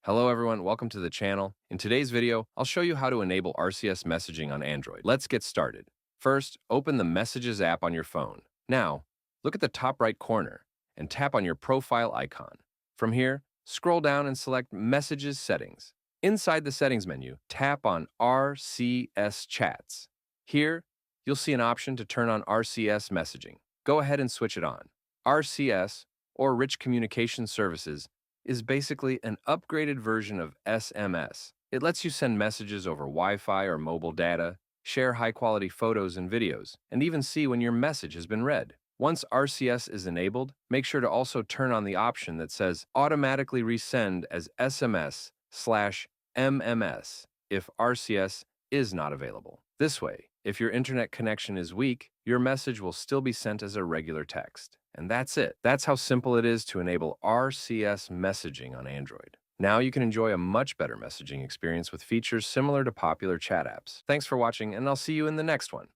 Hello everyone, welcome to the channel. In today's video, I'll show you how to enable RCS messaging on Android. Let's get started. First, open the Messages app on your phone. Now, look at the top right corner and tap on your profile icon. From here, scroll down and select Messages Settings. Inside the Settings menu, tap on RCS Chats. Here, you'll see an option to turn on RCS messaging. Go ahead and switch it on. RCS, or Rich Communication Services, is basically an upgraded version of SMS. It lets you send messages over Wi-Fi or mobile data, share high-quality photos and videos, and even see when your message has been read. Once RCS is enabled, make sure to also turn on the option that says automatically resend as SMS/MMS if RCS is not available. This way, if your internet connection is weak, your message will still be sent as a regular text. And that's it. That's how simple it is to enable RCS messaging on Android. Now you can enjoy a much better messaging experience with features similar to popular chat apps. Thanks for watching, and I'll see you in the next one.